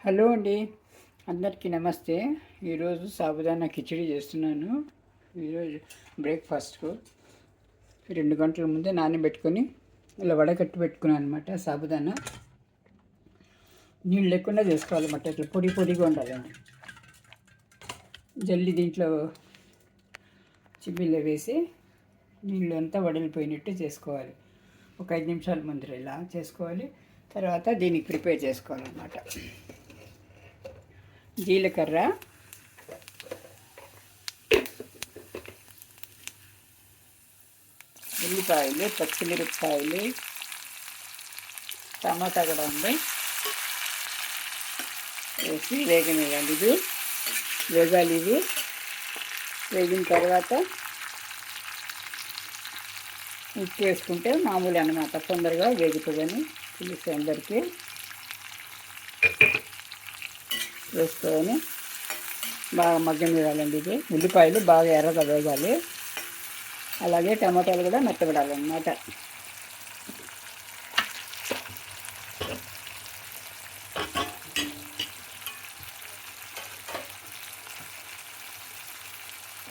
Hello అండి, అందరికీ నమస్తే. ఈరోజు సాబుదానా కిచిడి చేస్తున్నాను. ఈరోజు బ్రేక్ఫాస్ట్కు 2 గంటల ముందే నానబెట్టుకొని ఇలా వడకట్టి పెట్టుకున్నాను అనమాట. సాబుదానా నీళ్ళు లేకుండా చేసుకోవాలన్నమాట. ఇట్లా పొడి పొడిగా ఉండాలండి. జల్లి దీంట్లో చిమ్మిలో వేసి నీళ్ళు అంతా వడిలిపోయినట్టు చేసుకోవాలి. ఒక 5 నిమిషాల ముందర ఇలా చేసుకోవాలి. తర్వాత దీనికి ప్రిపేర్ చేసుకోవాలన్నమాట. జీలకర్ర, ఉల్లిపాయలు, పచ్చిమిరపకాయలు, టమాటా కూడా ఉంది వేసి వేగనివ్వాలి. ఇది వేగాలి. ఇవి వేగిన తర్వాత ఉప్పు వేసుకుంటే మామూలు అన్నమాట, తొందరగా వేగుతుందని తెలుసు అందరికీ. వేసుకొని బాగా మగ్గనివ్వాలండి. ఇది ఉల్లిపాయలు బాగా ఎర్రగా వేగాలి. అలాగే టమాటాలు కూడా మెత్తబడాలన్నమాట.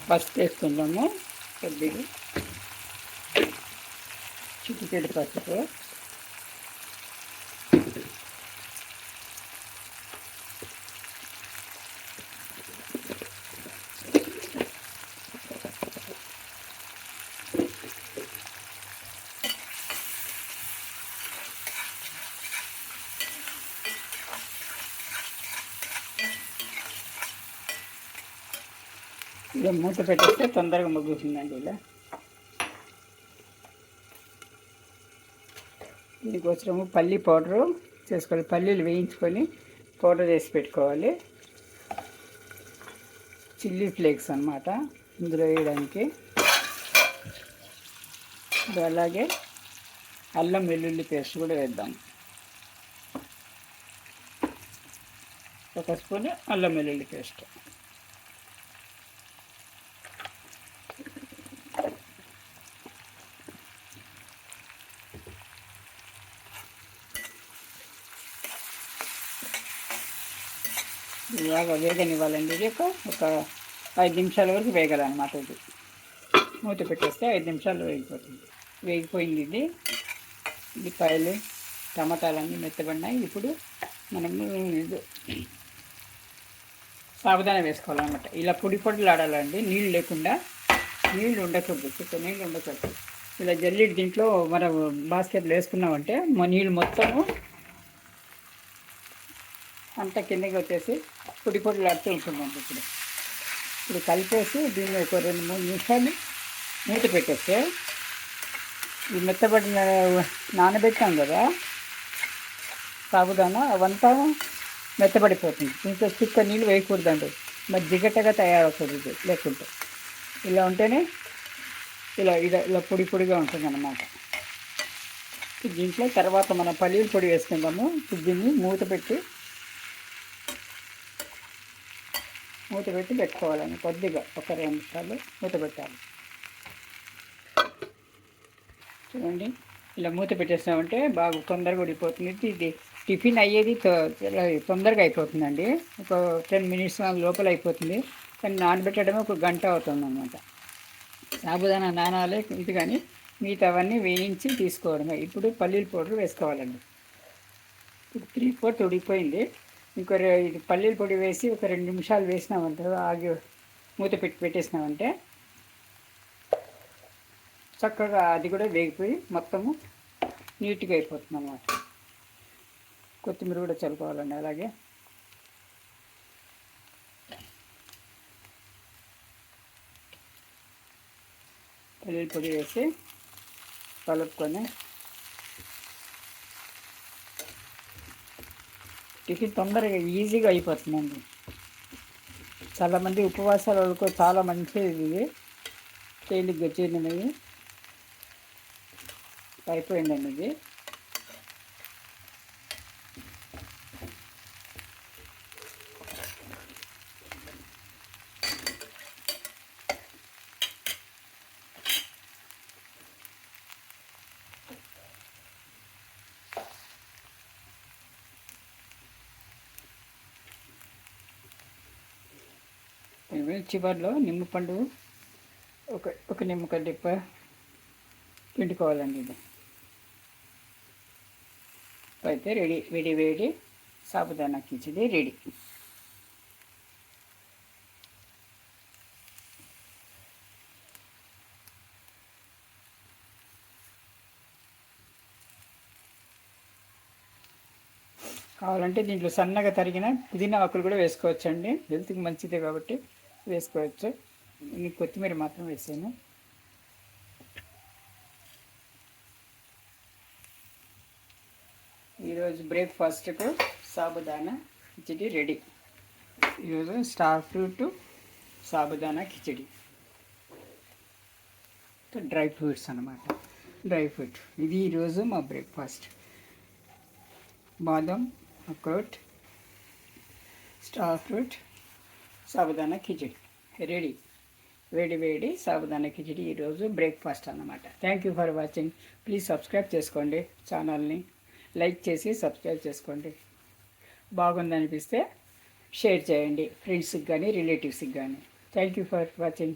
పసుపు వేసుకుందాము, కొద్దిగా చిటికెడు పసుపు, ఇలా మూత పెట్టేస్తే తొందరగా మగ్గుతుందండి. ఇలా దీనికోసము పల్లీ పౌడరు చేసుకోవాలి. పల్లీలు వేయించుకొని పౌడర్ చేసి పెట్టుకోవాలి. చిల్లీ ఫ్లేక్స్ అన్నమాట ఇందులో వేయడానికి. అలాగే అల్లం వెల్లుల్లి పేస్ట్ కూడా వేద్దాం. ఒక స్పూన్ అల్లం వెల్లుల్లి పేస్ట్. బాగా వేగనివ్వాలండి. ఇది ఒక 5 నిమిషాల వరకు వేగాలన్నమాట. ఇది మూత పెట్టేస్తే 5 నిమిషాలు వేగిపోయింది. ఇది ఉల్లిపాయలు టమాటాలన్నీ మెత్తబడినాయి. ఇప్పుడు మనము ఇది సాబుదానా వేసుకోవాలన్నమాట. ఇలా పొడి పొడిలు ఆడాలండి, నీళ్ళు లేకుండా. నీళ్ళు ఉండకూడదు, నీళ్ళు ఉండకూడదు. ఇలా జల్లి దీంట్లో మనం బాస్కెట్లో వేసుకున్నామంటే నీళ్ళు మొత్తము అంత కిందకి వచ్చేసి పొడి పొడిలు ఆడుతూ ఉంటుందండి. ఇప్పుడు కలిపేసి దీన్ని ఒక 2-3 నిమిషాలు మూత పెట్టేస్తే ఈ మెత్తబడిన నానబెట్టాం కదా సాబుదానా, అవంతా మెత్తబడిపోతుంది. ఇంట్లో చుక్క నీళ్ళు వేయకూడదండి, మరి జిగటగా తయారవుతుంది. ఇది లేకుంటే ఇలా ఉంటేనే ఇలా పొడి పొడిగా ఉంటుంది అన్నమాట. దీంట్లో తర్వాత మనం పల్లీల పొడి వేసుకుందాము. దీన్ని మూత పెట్టి పెట్టుకోవాలని కొద్దిగా ఒక 2 నిమిషాలు మూత పెట్టాలి. చూడండి, ఇలా మూత పెట్టేసామంటే బాగా తొందరగా ఉడిపోతుంది. ఇది టిఫిన్ అయ్యేది తొందరగా అయిపోతుందండి. ఒక 10 మినిట్స్ లోపల అయిపోతుంది. కానీ నానబెట్టడమే ఒక గంట అవుతుంది అన్నమాట. సాబుదానా నానాలే ఇది, కానీ మిగతావన్నీ వేయించి తీసుకోవడమే. ఇప్పుడు పల్లీల పౌడర్ వేసుకోవాలండి. ఇప్పుడు 3/4 ఉడికిపోయింది. ఇంకో ఇది పల్లీల పొడి వేసి ఒక 2 నిమిషాలు వేసినామంటే, ఆగి మూత పెట్టేసినామంటే చక్కగా అది కూడా వేగిపోయి మొత్తము నీట్గా అయిపోతుంది అన్నమాట. కొత్తిమీర కూడా చల్లుకోవాలండి. అలాగే పల్లీల పొడి వేసి కలుపుకొని టిఫిన్ తొందరగా ఈజీగా అయిపోతుందండి. చాలామంది ఉపవాసాల వాళ్ళకు చాలా మంచిది ఇది, తేలిగ్గా జీర్ణమయ్యి అయిపోయిందండి. ఇది చివరిలో నిమ్మపండు ఒక నిమ్మకాయ డిప్ప పిండుకోవాలండి. ఇది అయితే రెడీ, వేడి వేడి సాబుదానా కిచిడి రెడీ. కావాలంటే దీంట్లో సన్నగా తరిగిన పుదీనా ఆకులు కూడా వేసుకోవచ్చండి, హెల్త్కి మంచిదే కాబట్టి వేసుకోవచ్చు. నేను కొత్తిమీర మాత్రం వేసాను. ఈరోజు బ్రేక్ఫాస్ట్కు సాబుదానా కిచిడి రెడీ. ఈరోజు star fruit sabudana khichdi, dry fruits అన్నమాట. డ్రై ఫ్రూట్ ఇది ఈరోజు మా బ్రేక్ఫాస్ట్. బాదం, అక్రోట్, star fruit, sabudana khichdi ready. వేడి వేడి సాబుదానా కిచిడి ఈరోజు బ్రేక్ఫాస్ట్ అన్నమాట. Thank you for watching. Please subscribe చేసుకోండి, ఛానల్ని లైక్ చేసి సబ్స్క్రైబ్ చేసుకోండి. బాగుందనిపిస్తే షేర్ చేయండి ఫ్రెండ్స్కి కానీ రిలేటివ్స్కి కానీ. Thank you for watching.